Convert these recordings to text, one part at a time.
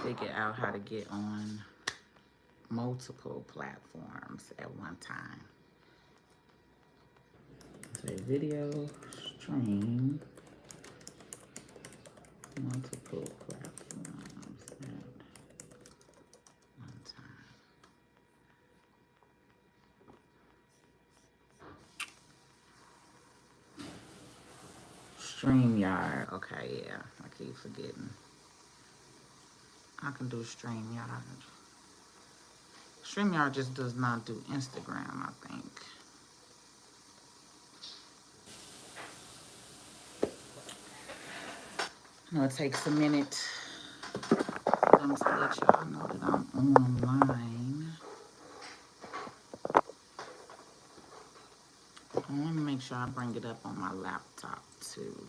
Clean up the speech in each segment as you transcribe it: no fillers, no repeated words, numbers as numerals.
figure out how to get on multiple platforms at one time. Say video stream multiple platforms at one time. StreamYard. Okay, yeah. I keep forgetting. I can do StreamYard. StreamYard just does not do Instagram, I think. I know it takes a minute for them to let y'all know that I'm online. I want to make sure I bring it up on my laptop too.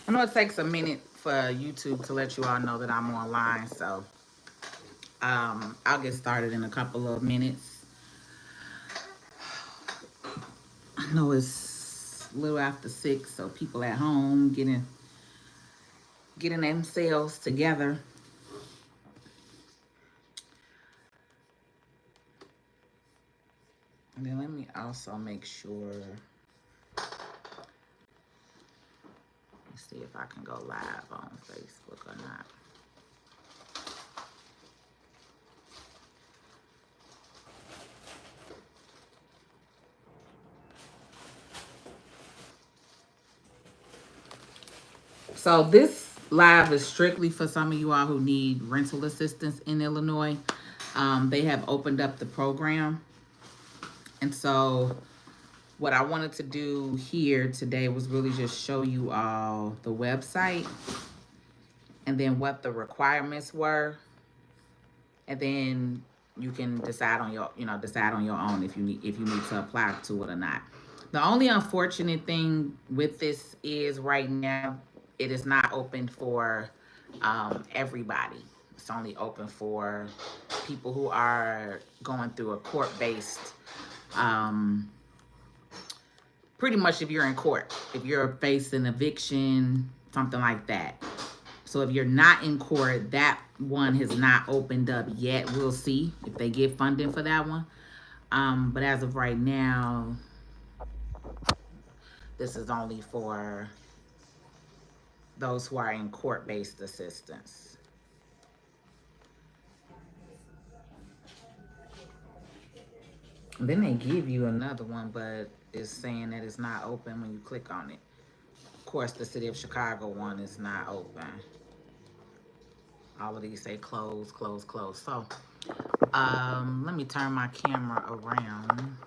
I know it takes a minute for YouTube to let you all know that I'm online, so I'll get started in a couple of minutes. I know it's a little after 6, so people at home getting themselves together. And then let me also make sure. Let's see if I can go live on Facebook or not. So this live is strictly for some of you all who need rental assistance in Illinois. They have opened up the program. And so what I wanted to do here today was really just show you all the website and then what the requirements were. And then you can decide on your own if you need to apply to it or not. The only unfortunate thing with this is right now it is not open for everybody. It's only open for people who are going through a court-based, pretty much if you're in court, if you're facing eviction, something like that. So if you're not in court, that one has not opened up yet. We'll see if they get funding for that one. But as of right now, this is only for those who are in court-based assistance. Then they give you another one, but it's saying that it's not open when you click on it. Of course, the City of Chicago one is not open. All of these say close, close, close. So, let me turn my camera around.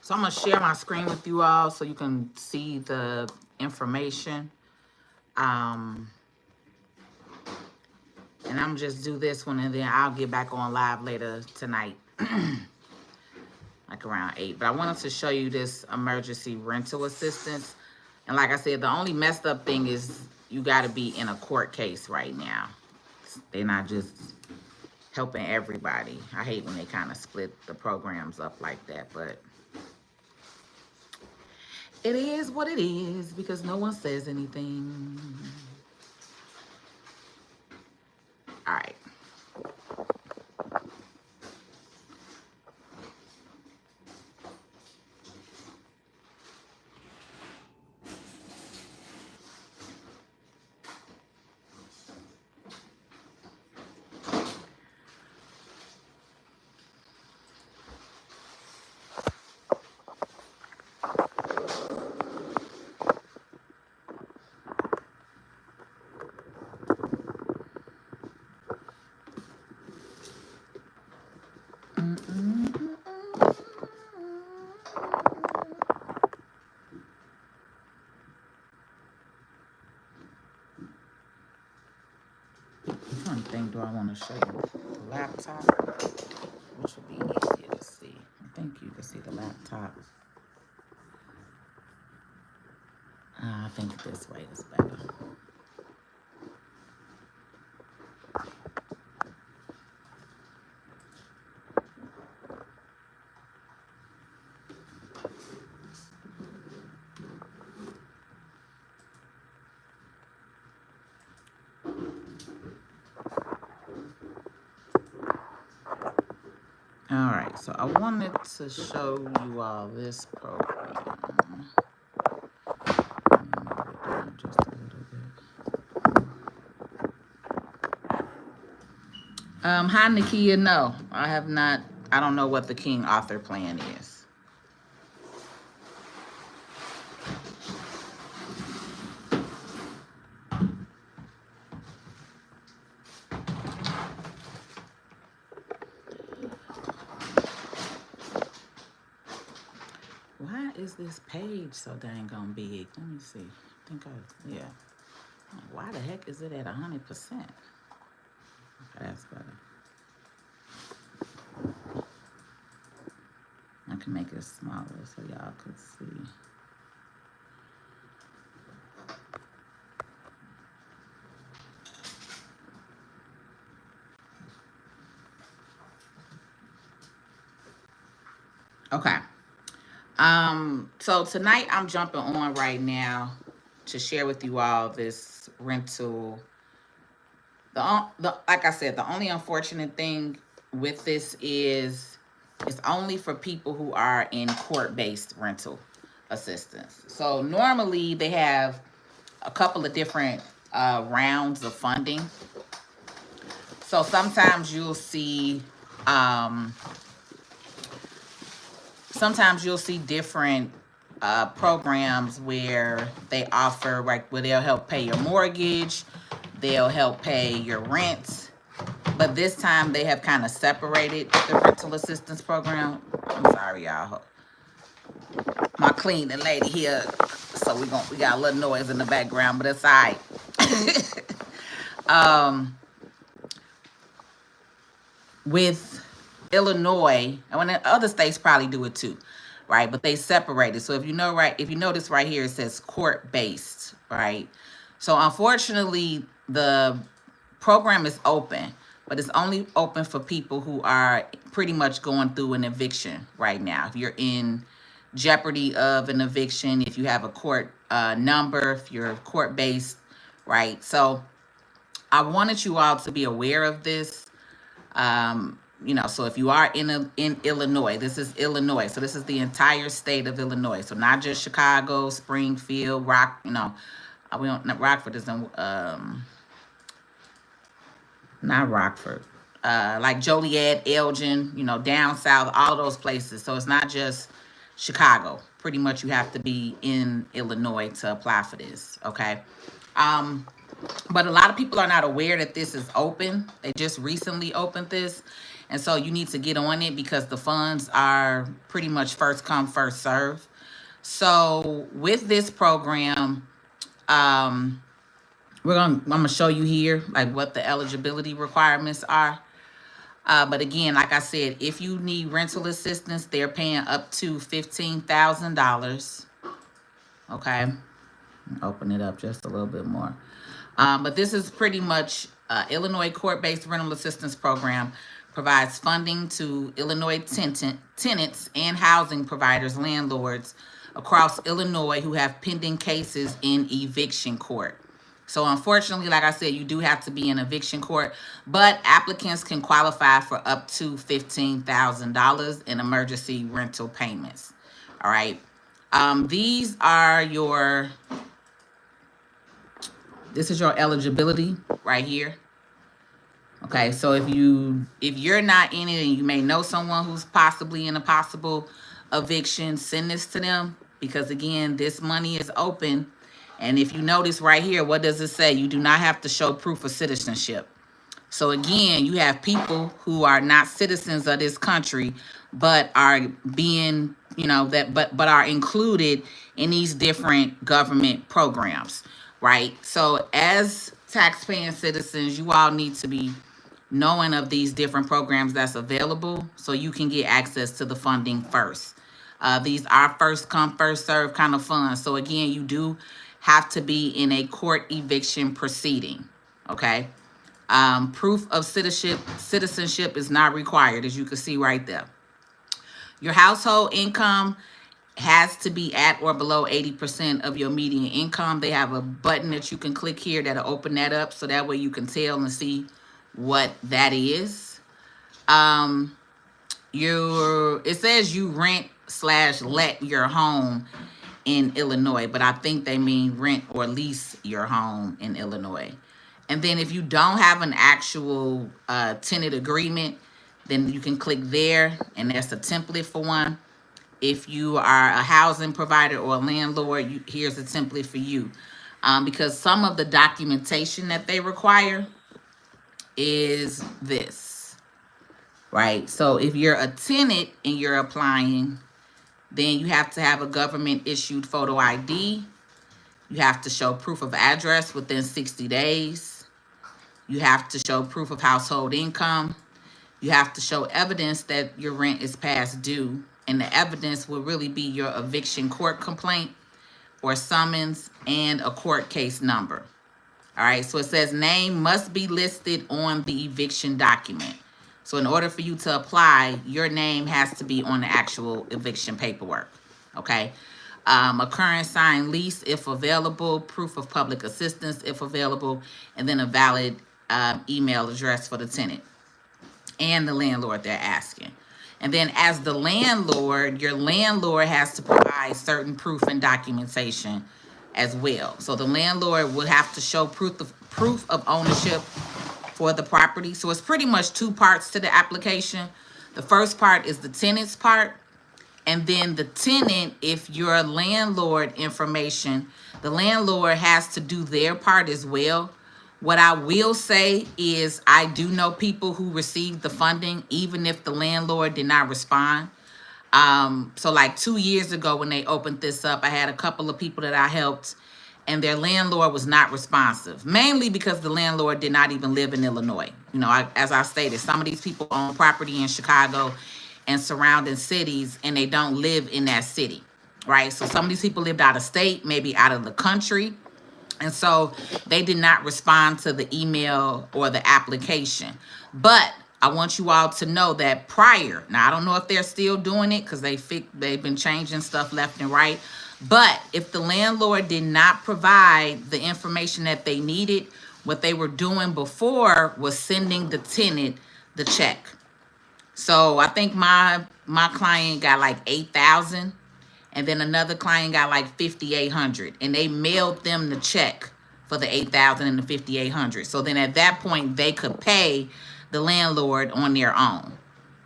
So I'm gonna share my screen with you all so you can see the information. And I'm just do this one and then I'll get back on live later tonight. Like around 8. But I wanted to show you this emergency rental assistance. And like I said, the only messed up thing is you gotta be in a court case right now. They're not just helping everybody. I hate when they kind of split the programs up like that, but it is what it is because no one says anything. All right. One thing do I want to show you? The laptop, which would be easier to Let's see. I think you can see the laptop. I think this way is better. All right, so I wanted to show you all this program. Just a little bit. Hi, Nakia. No, I have not. I don't know what the King Author plan is. Why is this page so dang on big? Let me see. I think yeah. Why the heck is it at 100%? Okay, that's better. I can make it smaller so y'all could see. Okay. So tonight I'm jumping on right now to share with you all this rental. Like I said, the only unfortunate thing with this is it's only for people who are in court-based rental assistance. So normally they have a couple of different rounds of funding. So sometimes you'll see different programs where they offer, like, where they'll help pay your mortgage, they'll help pay your rent. But this time they have kind of separated the rental assistance program. I'm sorry, y'all. My cleaning lady here, so we got a little noise in the background, but it's all right. With Illinois, and when other states probably do it too, right? But they separated. So if you notice right here, it says court-based, right? So unfortunately, the program is open, but it's only open for people who are pretty much going through an eviction right now. If you're in jeopardy of an eviction, if you have a court number, if you're court-based, right? So I wanted you all to be aware of this. So if you are in Illinois, this is Illinois. So this is the entire state of Illinois. So not just Chicago, Springfield, Rockford isn't, not Rockford, like Joliet, Elgin, down south, all those places. So it's not just Chicago. Pretty much you have to be in Illinois to apply for this, okay? But a lot of people are not aware that this is open. They just recently opened this. And so you need to get on it because the funds are pretty much first come, first serve. So with this program, I'm gonna show you here like what the eligibility requirements are. But again, like I said, if you need rental assistance, they're paying up to $15,000. Okay, open it up just a little bit more. But this is pretty much Illinois court-based rental assistance program provides funding to Illinois tenants and housing providers, landlords across Illinois who have pending cases in eviction court. So unfortunately, like I said, you do have to be in eviction court, but applicants can qualify for up to $15,000 in emergency rental payments. All right. This is your eligibility right here. Okay, so if you're not in it and you may know someone who's possibly in a possible eviction, send this to them because again, this money is open. And if you notice right here, what does it say? You do not have to show proof of citizenship. So again, you have people who are not citizens of this country, but are being, but are included in these different government programs, right? So as taxpaying citizens, you all need to be knowing of these different programs that's available so you can get access to the funding first. These are first come, first serve kind of funds. So again, you do have to be in a court eviction proceeding, okay? Proof of citizenship is not required, as you can see right there. Your household income has to be at or below 80% of your median income. They have a button that you can click here that'll open that up so that way you can tell and see what that is. It says you rent/let your home in Illinois, but I think they mean rent or lease your home in Illinois. And then if you don't have an actual tenant agreement, then you can click there, and that's a template for one. If you are a housing provider or a landlord, here's a template for you. Because some of the documentation that they require is this, right? So if you're a tenant and you're applying, then you have to have a government-issued photo ID. You have to show proof of address within 60 days. You have to show proof of household income. You have to show evidence that your rent is past due. And the evidence will really be your eviction court complaint or summons and a court case number. All right, so it says name must be listed on the eviction document. So in order for you to apply, your name has to be on the actual eviction paperwork, okay? A current signed lease if available, proof of public assistance if available, and then a valid email address for the tenant and the landlord they're asking. And then as the landlord, your landlord has to provide certain proof and documentation as well. So the landlord will have to show proof of ownership for the property. So it's pretty much two parts to the application. The first part is the tenant's part. And then the tenant, if your landlord information, the landlord has to do their part as well. What I will say is I do know people who received the funding, even if the landlord did not respond. So like 2 years ago when they opened this up, I had a couple of people that I helped and their landlord was not responsive, mainly because the landlord did not even live in Illinois. You know, as I stated, some of these people own property in Chicago and surrounding cities and they don't live in that city, right? So some of these people lived out of state, maybe out of the country. And so they did not respond to the email or the application. But I want you all to know that prior, now I don't know if they're still doing it because they've been changing stuff left and right. But if the landlord did not provide the information that they needed, what they were doing before was sending the tenant the check. So I think my client got like $8,000. And then another client got like $5,800, and they mailed them the check for the $8,000 and the $5,800. So then at that point, they could pay the landlord on their own,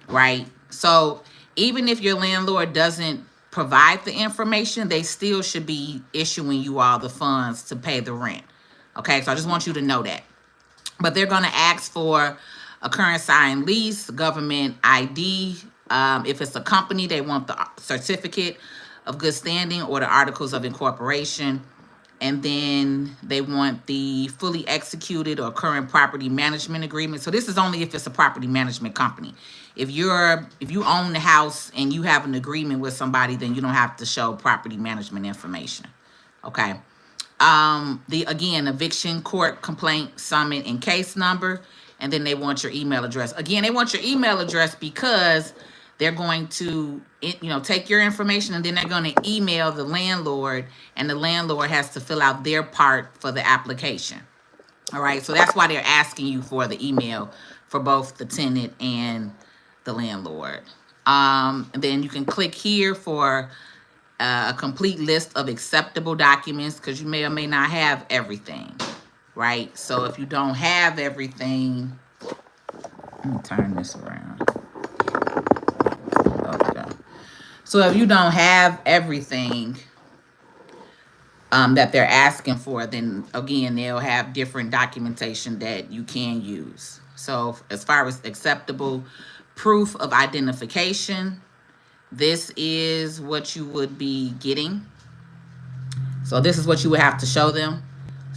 right? So even if your landlord doesn't provide the information, they still should be issuing you all the funds to pay the rent. Okay, so I just want you to know that. But they're going to ask for a current signed lease, government ID. If it's a company, they want the certificate of good standing or the articles of incorporation. And then they want the fully executed or current property management agreement. So this is only if it's a property management company. If you own the house and you have an agreement with somebody, then you don't have to show property management information. Okay. Again, eviction court complaint summon and case number. And then they want your email address. Again, they want your email address because they're going to, take your information and then they're going to email the landlord, and the landlord has to fill out their part for the application. All right. So that's why they're asking you for the email for both the tenant and the landlord. And then you can click here for a complete list of acceptable documents because you may or may not have everything. Right. So if you don't have everything, let me turn this around. Okay. So if you don't have everything that they're asking for, then again, they'll have different documentation that you can use. So as far as acceptable proof of identification, this is what you would be getting. So this is what you would have to show them.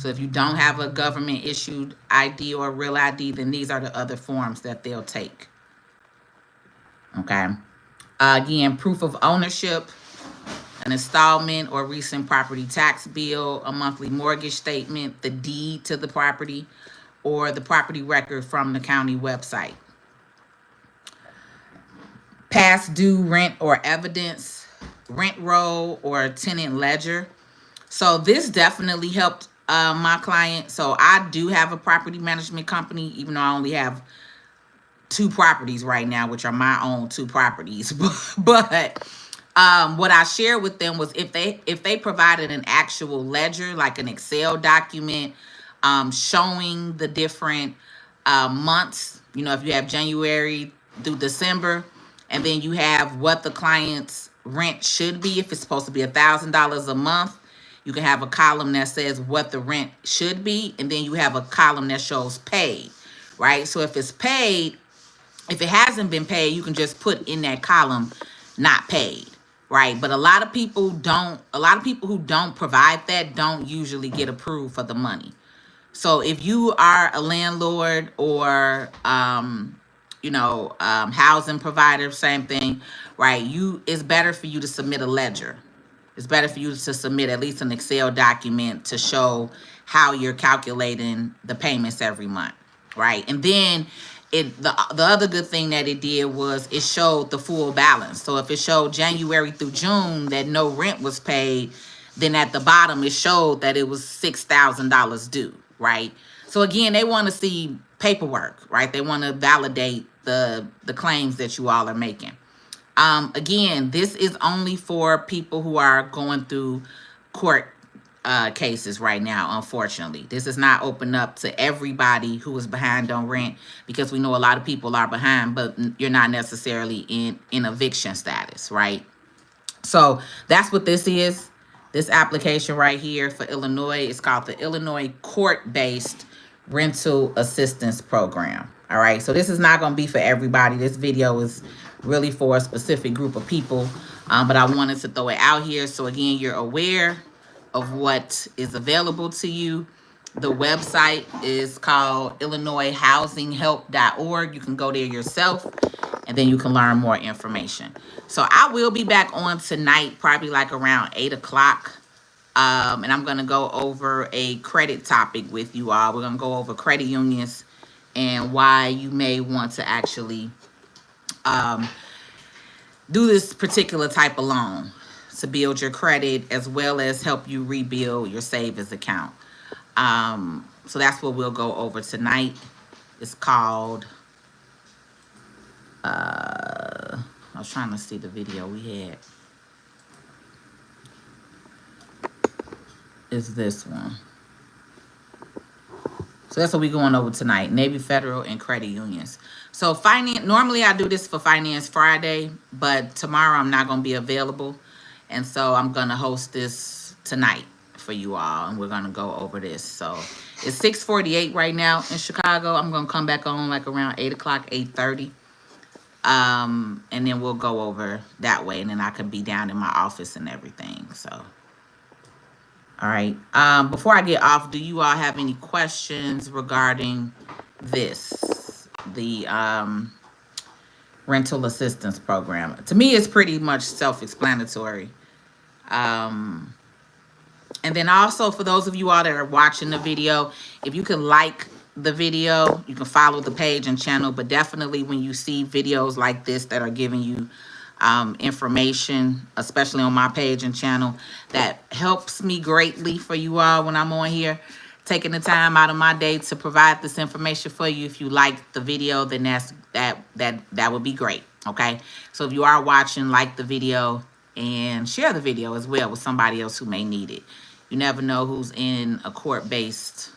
So if you don't have a government issued ID or real ID, then these are the other forms that they'll take. Okay. Again, proof of ownership, an installment or recent property tax bill, a monthly mortgage statement, the deed to the property, or the property record from the county website. Past due rent or evidence, rent roll or tenant ledger. So this definitely helped my client. So I do have a property management company, even though I only have 2 properties right now, which are my own 2 properties. But what I shared with them was if they provided an actual ledger, like an Excel document, showing the different months, you know, if you have January through December, and then you have what the client's rent should be. If it's supposed to be $1,000 a month, you can have a column that says what the rent should be, and then you have a column that shows paid, right? So if it's paid, if it hasn't been paid, you can just put in that column not paid, right? But a lot of people who don't provide that don't usually get approved for the money. So if you are a landlord or housing provider, same thing, right? It's better for you to submit a ledger. It's better for you to submit at least an Excel document to show how you're calculating the payments every month, right? And then the other good thing that it did was it showed the full balance. So if it showed January through June that no rent was paid, then at the bottom it showed that it was $6,000 due, right? So again, they want to see paperwork, right? They want to validate the claims that you all are making. Again, this is only for people who are going through court cases right now, unfortunately. This is not open up to everybody who is behind on rent, because we know a lot of people are behind, but you're not necessarily in eviction status, right? So that's what this is. This application right here for Illinois is called the Illinois Court-Based Rental Assistance Program. All right, so this is not going to be for everybody. This video is really for a specific group of people, but I wanted to throw it out here so again you're aware of what is available to you. The website is called illinoishousinghelp.org. You can go there yourself and then you can learn more information. So I will be back on tonight, probably like around 8 o'clock. And I'm going to go over a credit topic with you all. We're going to go over credit unions and why you may want to actually do this particular type of loan to build your credit as well as help you rebuild your savings account. So that's what we'll go over tonight. It's called, I was trying to see the video we had. Is this one. So that's what we're going over tonight. Navy Federal and credit unions. So normally I do this for Finance Friday, but tomorrow I'm not going to be available. And so I'm going to host this tonight for you all. And we're going to go over this. So it's 6:48 right now in Chicago. I'm going to come back on like around 8 o'clock, 8:30. And then we'll go over that way. And then I can be down in my office and everything. So, all right. Before I get off, do you all have any questions regarding this? The rental assistance program. To me, it's pretty much self-explanatory. And then also for those of you all that are watching the video, if you can like the video, you can follow the page and channel, but definitely when you see videos like this that are giving you information, especially on my page and channel, that helps me greatly for you all when I'm on here, taking the time out of my day to provide this information for you. If you like the video, then that would be great. Okay, so if you are watching, like the video and share the video as well with somebody else who may need it. You never know who's in a court-based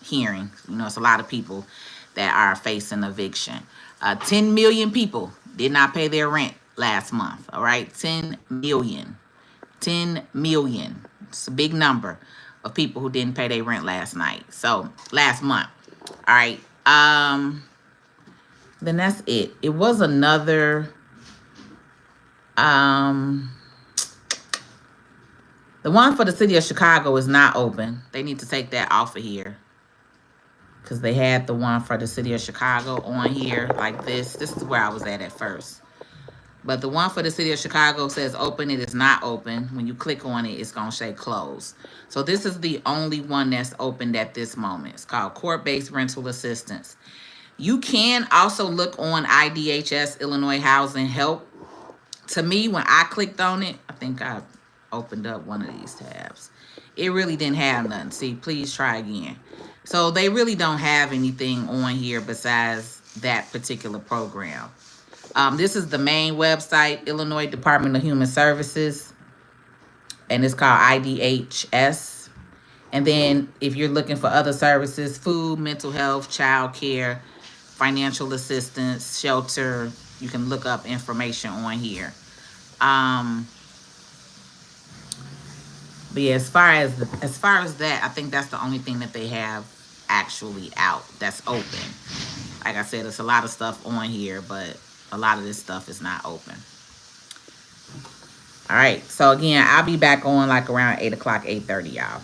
hearing. You know, it's a lot of people that are facing eviction. 10 million people did not pay their rent last month. All right, 10 million. 10 million. It's a big number of people who didn't pay their rent last month. All right. Then that's it. It was another The one for the city of Chicago is not open. They need to take that off of here. Because they had the one for the city of Chicago on here like this. This is where I was at first. But the one for the city of Chicago says open. It is not open. When you click on it, it's going to say close. So this is the only one that's opened at this moment. It's called Court-Based Rental Assistance. You can also look on IDHS, Illinois Housing Help. To me, when I clicked on it, I think I opened up one of these tabs. It really didn't have nothing. See, please try again. So they really don't have anything on here besides that particular program. This is the main website, Illinois Department of Human Services, and it's called IDHS. And then if you're looking for other services, food, mental health, child care, financial assistance, shelter, you can look up information on here. But yeah, as far as that, I think that's the only thing that they have actually out that's open. Like I said, there's a lot of stuff on here, but a lot of this stuff is not open. All right, so again, I'll be back on like around 8 o'clock, 8:30, y'all.